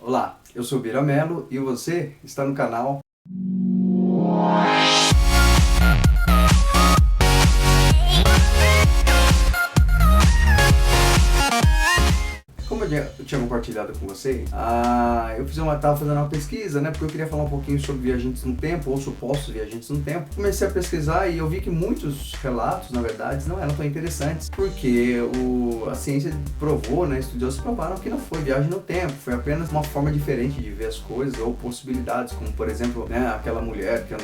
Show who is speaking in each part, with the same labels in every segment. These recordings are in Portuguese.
Speaker 1: Olá, eu sou Bira Mello e você está no canal. Como eu tinha compartilhado com você, tava fazendo uma pesquisa, né? Porque eu queria falar um pouquinho sobre viajantes no tempo, ou supostos viajantes no tempo. Comecei a pesquisar e eu vi que muitos relatos, na verdade, não eram tão interessantes, porque a ciência provou, né? Estudiosos provaram que não foi viagem no tempo, foi apenas uma forma diferente de ver as coisas ou possibilidades, como por exemplo, né? Aquela mulher que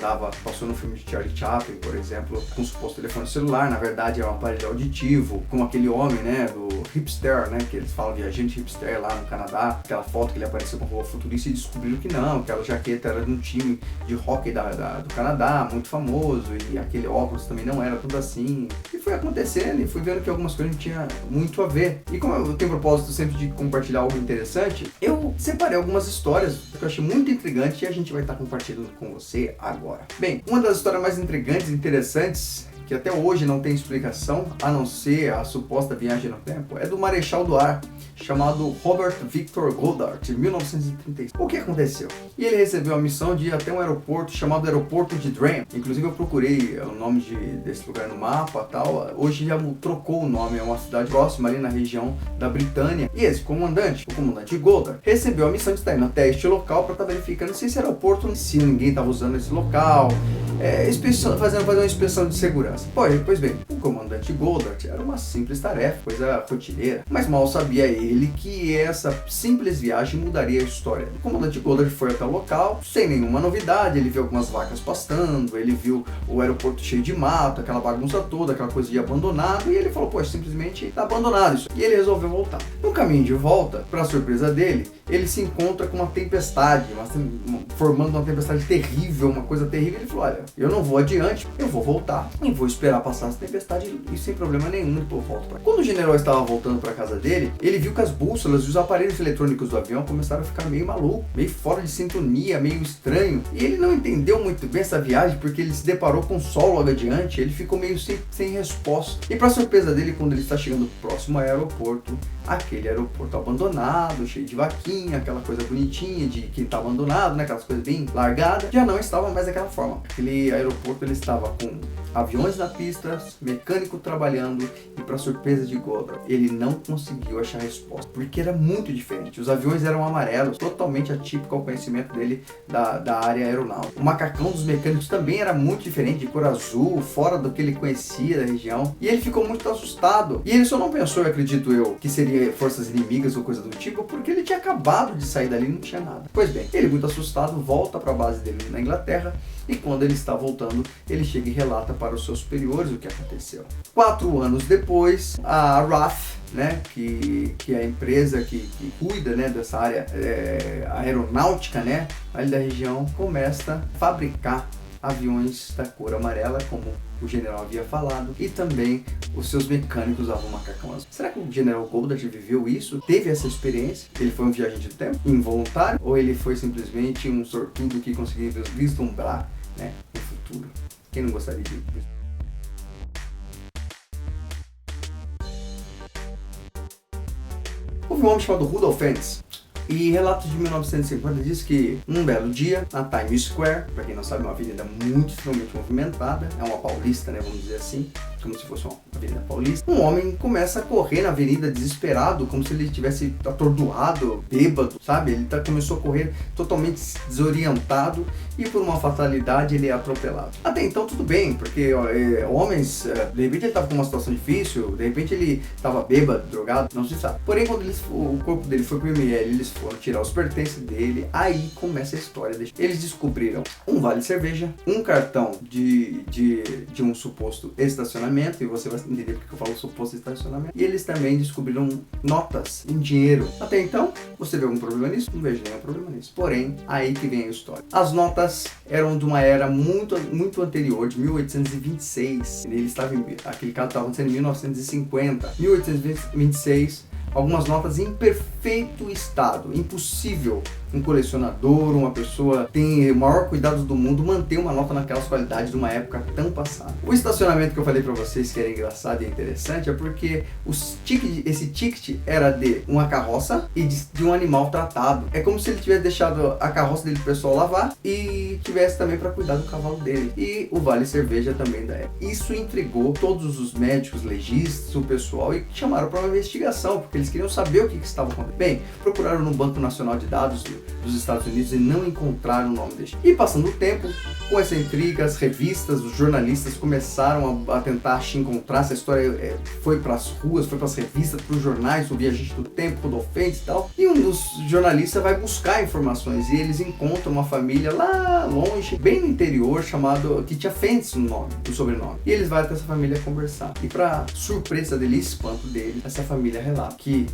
Speaker 1: passou no filme de Charlie Chaplin, por exemplo, com um suposto telefone celular, na verdade era um aparelho auditivo, como aquele homem, né? Do hipster, né? Que eles falam viajante hipster lá no Canadá, aquela foto que ele apareceu com roupa futurista e descobriram que não, aquela jaqueta era de um time de hockey do Canadá, muito famoso, e aquele óculos também não era tudo assim. E foi acontecendo e fui vendo que algumas coisas não tinham muito a ver. E como eu tenho propósito sempre de compartilhar algo interessante, eu separei algumas histórias que eu achei muito intrigante e a gente vai estar compartilhando com você agora. Bem, uma das histórias mais intrigantes e interessantes, que até hoje não tem explicação, a não ser a suposta viagem no tempo, é do Marechal do Ar, chamado Robert Victor Goddard, de 1936. O que aconteceu? E ele recebeu a missão de ir até um aeroporto chamado Aeroporto de Drame. Inclusive eu procurei o nome desse lugar no mapa e tal. Hoje já trocou o nome, é uma cidade próxima ali na região da Britânia. E esse comandante, o comandante Goddard, recebeu a missão de estar indo até este local para estar verificando se esse aeroporto, se ninguém estava usando esse local, fazer uma inspeção de segurança. Pois bem, o comandante Goddard era uma simples tarefa, coisa rotineira, mas mal sabia ele que essa simples viagem mudaria a história. O comandante Goddard foi até o local, sem nenhuma novidade, ele viu algumas vacas pastando, ele viu o aeroporto cheio de mato, aquela bagunça toda, aquela coisa de abandonado, e ele falou, poxa, simplesmente está abandonado isso. E ele resolveu voltar. No caminho de volta, para surpresa dele, ele se encontra com uma tempestade, formando uma tempestade terrível, uma coisa terrível. Ele falou, olha, eu não vou adiante, eu vou voltar e vou esperar passar essa tempestade e sem problema nenhum depois eu volto pra cá. Quando o general estava voltando para casa dele, ele viu que as bússolas e os aparelhos eletrônicos do avião começaram a ficar meio maluco, meio fora de sintonia, meio estranho. E ele não entendeu muito bem essa viagem porque ele se deparou com o sol logo adiante, ele ficou meio sem resposta. E para surpresa dele, quando ele está chegando próximo ao aeroporto, aquele aeroporto abandonado, cheio de vaquinha, aquela coisa bonitinha de quem está abandonado, né, aquelas coisas bem largadas, já não estava mais daquela forma. Aquele aeroporto ele estava com aviões na pista, mecânico trabalhando e, para surpresa de Goddard, ele não conseguiu achar a resposta, porque era muito diferente. Os aviões eram amarelos, totalmente atípico ao conhecimento dele da área aeronáutica. O macacão dos mecânicos também era muito diferente, de cor azul, fora do que ele conhecia da região, e ele ficou muito assustado. E ele só não pensou, acredito eu, que seria forças inimigas ou coisa do tipo, porque ele tinha acabado de sair dali e não tinha nada. Pois bem, ele muito assustado volta para a base dele na Inglaterra, e quando ele está voltando, ele chega e relata para os seus superiores o que aconteceu. 4 anos depois, a RAF, né, que é a empresa que cuida, né, dessa área aeronáutica, né, ali da região, começa a fabricar aviões da cor amarela, como o general havia falado, e também os seus mecânicos usavam macacão azul. Será que o general Goddard viveu isso? Teve essa experiência? Ele foi um viajante do tempo involuntário? Ou ele foi simplesmente um sortudo que conseguiu vislumbrar, né, o futuro? Quem não gostaria de ver? Houve um homem chamado Rudolf Hennis, e relatos de 1950 diz que um belo dia, na Times Square, para quem não sabe, é uma avenida muito extremamente movimentada, é uma paulista, né, vamos dizer assim, como se fosse uma avenida paulista, um homem começa a correr na avenida desesperado, como se ele estivesse atordoado, bêbado, sabe? Ele começou a correr totalmente desorientado e por uma fatalidade ele é atropelado. Até então tudo bem, porque homens, de repente ele estava com uma situação difícil, de repente ele estava bêbado, drogado, não se sabe. Porém, quando o corpo dele foi pro IML, eles foram tirar os pertences dele, aí começa a história. Eles descobriram um vale cerveja, um cartão de um suposto estacionamento, e você vai entender porque eu falo suposto estacionamento, e eles também descobriram notas em dinheiro. Até então, você vê algum problema nisso? Não vejo nenhum problema nisso. Porém, aí que vem a história. As notas eram de uma era muito, muito anterior, de 1826. Aquele caso estava acontecendo em 1950. 1826, algumas notas em perfeito estado, impossível um colecionador, uma pessoa tem o maior cuidado do mundo manter uma nota naquelas qualidades de uma época tão passada. O estacionamento que eu falei para vocês que era engraçado e interessante é porque esse ticket era de uma carroça e de um animal tratado. É como se ele tivesse deixado a carroça dele pro pessoal lavar e tivesse também para cuidar do cavalo dele. E o vale cerveja também da época. Isso intrigou todos os médicos, legistas, o pessoal e chamaram para uma investigação, porque eles queriam saber o que estava acontecendo. Bem, procuraram no Banco Nacional de Dados dos Estados Unidos e não encontraram o nome dele. E passando o tempo, com essa intriga, as revistas, os jornalistas começaram a tentar encontrar essa história, foi para as ruas, foi para as revistas, para os jornais, o Viajante do Tempo, Rudolph Fentz e tal. E um dos jornalistas vai buscar informações e eles encontram uma família lá longe, bem no interior, que tinha Fentz no nome, no sobrenome. E eles vão até essa família conversar. E para surpresa dele e espanto dele, essa família relata que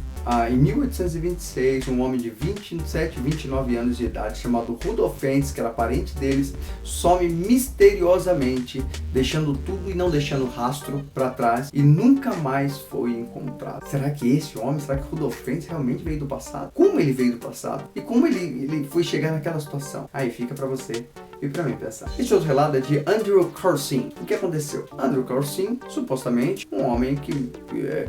Speaker 1: em 1826, um homem de 27, 29 anos de idade, chamado Rudolph Fentz, que era parente deles, some misteriosamente, deixando tudo e não deixando rastro para trás, e nunca mais foi encontrado. Será que esse homem, será que Rudolph Fentz realmente veio do passado? Como ele veio do passado? E como ele foi chegar naquela situação? Aí fica para você e para mim pensar. Esse outro relato é de Andrew Corsing. O que aconteceu? Andrew Corsing, supostamente, um homem que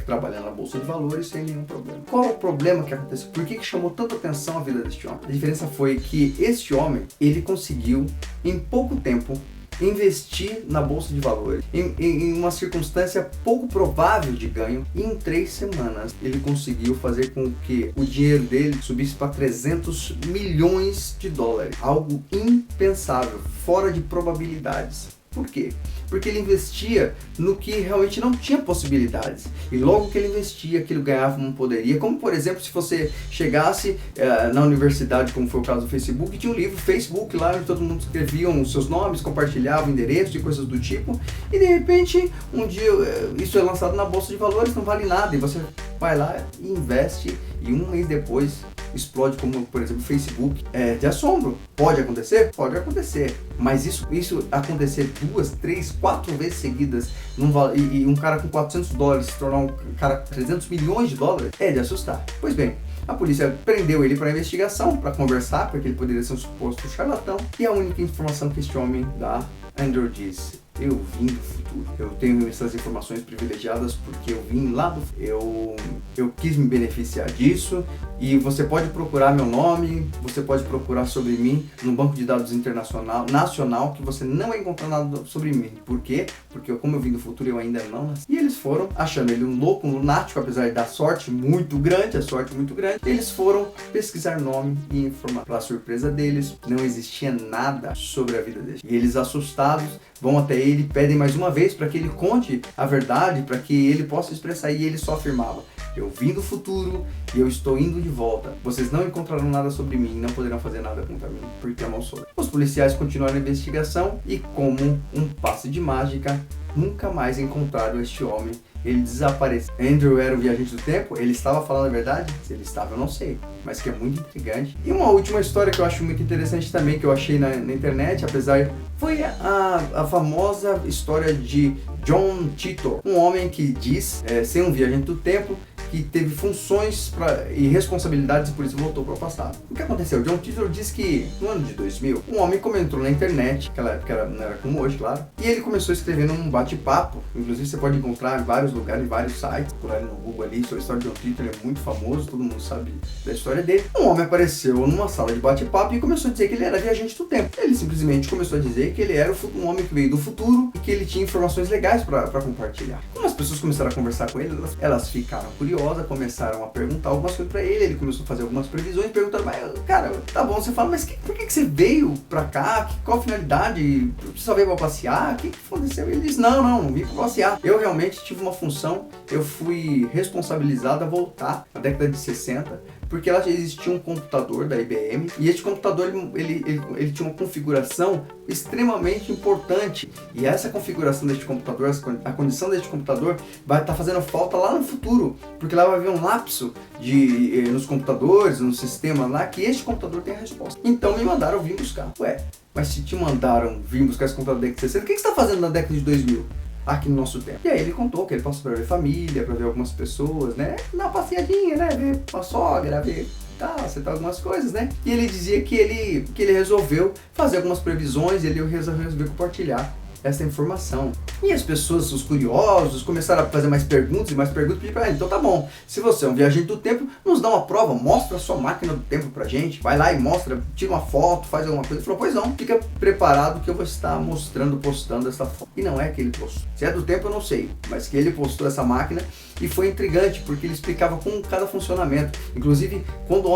Speaker 1: trabalha na Bolsa de Valores sem nenhum problema. Qual o problema que aconteceu? Por que chamou tanta atenção a vida deste homem? A diferença foi que este homem, ele conseguiu, em pouco tempo, investir na Bolsa de Valores em uma circunstância pouco provável de ganho, e em 3 semanas ele conseguiu fazer com que o dinheiro dele subisse para 300 milhões de dólares, algo impensável, fora de probabilidades. Por quê? Porque ele investia no que realmente não tinha possibilidades. E logo que ele investia, aquilo ganhava uma poderia. Como, por exemplo, se você chegasse na universidade, como foi o caso do Facebook, tinha um livro Facebook lá onde todo mundo escrevia os seus nomes, compartilhava endereços e coisas do tipo. E de repente, um dia isso é lançado na Bolsa de Valores, não vale nada. E você vai lá e investe e um mês depois explode, como por exemplo o Facebook. É de assombro. Pode acontecer? Pode acontecer. Mas isso acontecer 2, 3, 4 vezes seguidas e um cara com 400 dólares se tornar um cara com 300 milhões de dólares é de assustar. Pois bem, a polícia prendeu ele para investigação, para conversar, porque ele poderia ser um suposto charlatão. E a única informação que este homem dá, Andrew diz: eu vim do futuro. Eu tenho essas informações privilegiadas porque eu vim lá do futuro. Eu quis me beneficiar disso e você pode procurar meu nome, você pode procurar sobre mim no banco de dados nacional, que você não vai encontrar nada sobre mim. Por quê? Porque como eu vim do futuro, eu ainda não nasci. E eles foram, achando ele um louco, um lunático, apesar da sorte muito grande, eles foram pesquisar nome e informar. Para surpresa deles, não existia nada sobre a vida dele. E eles, assustados, vão até ele, pedem mais uma vez para que ele conte a verdade, para que ele possa expressar, e ele só afirmava: eu vim do futuro e eu estou indo de volta. Vocês não encontrarão nada sobre mim e não poderão fazer nada contra mim, porque amaldiçoei. Os policiais continuaram a investigação e, como um passe de mágica, nunca mais encontraram este homem. Ele desapareceu. Andrew era o viajante do tempo? Ele estava falando a verdade? Se ele estava, eu não sei, mas que é muito intrigante. E uma última história que eu acho muito interessante também, que eu achei na internet, foi a famosa história de John Titor, um homem que diz ser um viajante do tempo, que teve funções e responsabilidades e por isso voltou para o passado. O que aconteceu? John Titor diz que no ano de 2000, um homem comentou na internet, naquela época não era como hoje, claro, e ele começou a escrever num bate-papo. Inclusive você pode encontrar em vários lugares, em vários sites, por aí no Google ali, sobre a história de John Titor, ele é muito famoso, todo mundo sabe da história dele. Um homem apareceu numa sala de bate-papo e começou a dizer que ele era viajante do tempo. Ele simplesmente começou a dizer que ele era um homem que veio do futuro e que ele tinha informações legais para compartilhar. Como as pessoas começaram a conversar com ele, elas ficaram curiosas, começaram a perguntar algumas coisas pra ele começou a fazer algumas previsões, perguntaram: mas cara, tá bom, você fala, mas por que você veio pra cá? Qual a finalidade? Você só veio pra passear? O que aconteceu? Ele disse: não vim pra passear. Eu realmente tive uma função, eu fui responsabilizado a voltar na década de 60, porque lá já existia um computador da IBM, e este computador ele tinha uma configuração extremamente importante, e essa configuração deste computador, a condição deste computador vai estar fazendo falta lá no futuro, porque lá vai haver um lapso nos computadores, no sistema lá, que este computador tem a resposta. Então me mandaram vir buscar. Ué, mas se te mandaram vir buscar esse computador da década de 60, o que você está fazendo na década de 2000? Aqui no nosso tempo. E aí ele contou que ele passou para ver família, para ver algumas pessoas, né? Dar uma passeadinha, né? Ver a sogra, ver acertar algumas coisas, né? E ele dizia que ele resolveu fazer algumas previsões e ele resolveu compartilhar essa informação. E as pessoas, os curiosos, começaram a fazer mais perguntas e mais perguntas, pedi pra ele, então tá bom, se você é um viajante do tempo, nos dá uma prova, mostra a sua máquina do tempo pra gente, vai lá e mostra, tira uma foto, faz alguma coisa. Ele falou, pois não, fica preparado que eu vou estar postando essa foto. E não é que ele postou. Se é do tempo eu não sei, mas que ele postou essa máquina e foi intrigante, porque ele explicava com cada funcionamento. Inclusive, quando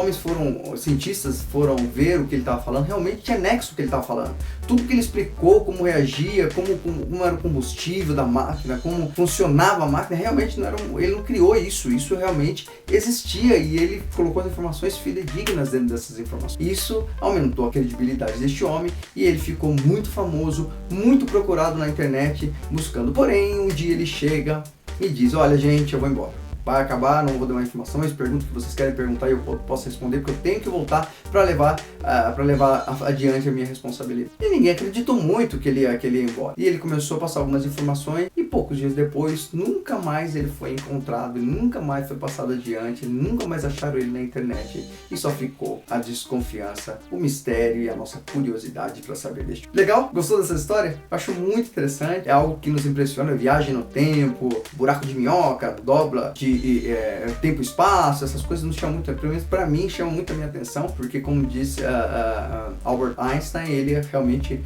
Speaker 1: cientistas foram ver o que ele estava falando, realmente tinha nexo o que ele estava falando. Tudo que ele explicou, como reagia, como era o combustível da máquina, como funcionava a máquina, realmente ele não criou isso realmente existia e ele colocou as informações fidedignas dentro dessas informações. Isso aumentou a credibilidade deste homem e ele ficou muito famoso, muito procurado na internet buscando. Porém, um dia ele chega e diz, olha gente, eu vou embora. Vai acabar, não vou dar mais informações, pergunto o que vocês querem perguntar e eu posso responder, porque eu tenho que voltar para levar adiante a minha responsabilidade. E ninguém acreditou muito que ele ia embora. E ele começou a passar algumas informações e poucos dias depois, nunca mais ele foi encontrado, ele nunca mais foi passado adiante, nunca mais acharam ele na internet e só ficou a desconfiança, o mistério e a nossa curiosidade para saber deste. Legal? Gostou dessa história? Eu acho muito interessante, é algo que nos impressiona, viagem no tempo, buraco de minhoca, dobra de tempo e espaço, essas coisas nos chamam muito, pelo menos para mim, chamam muito a minha atenção, porque como disse Albert Einstein, ele realmente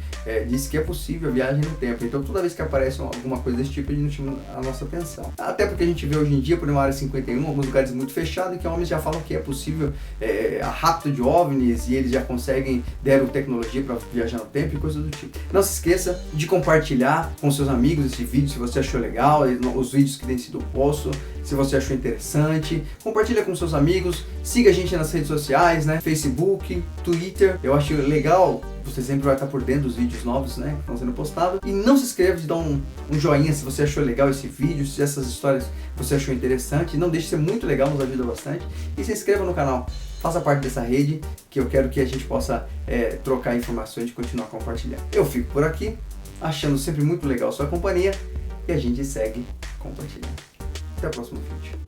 Speaker 1: disse que é possível a viagem no tempo. Então toda vez que aparece alguma coisa desse tipo, ele nos chama a nossa atenção. Até porque a gente vê hoje em dia, por uma área 51, alguns lugares muito fechados, em que homens já falam que é possível a rapto de OVNIs e eles já deram tecnologia para viajar no tempo e coisas do tipo. Não se esqueça de compartilhar com seus amigos esse vídeo, se você achou legal, os vídeos que têm sido postos, se você achou interessante, compartilha com seus amigos, siga a gente nas redes sociais, né? Facebook, Twitter. Eu acho legal, você sempre vai estar por dentro dos vídeos novos, né, que estão sendo postados. E não se esqueça de dar um joinha se você achou legal esse vídeo, se essas histórias você achou interessante. Não deixe de ser muito legal, nos ajuda bastante. E se inscreva no canal, faça parte dessa rede, que eu quero que a gente possa trocar informações e continuar compartilhando. Eu fico por aqui, achando sempre muito legal a sua companhia, e a gente segue compartilhando. Até o próximo vídeo.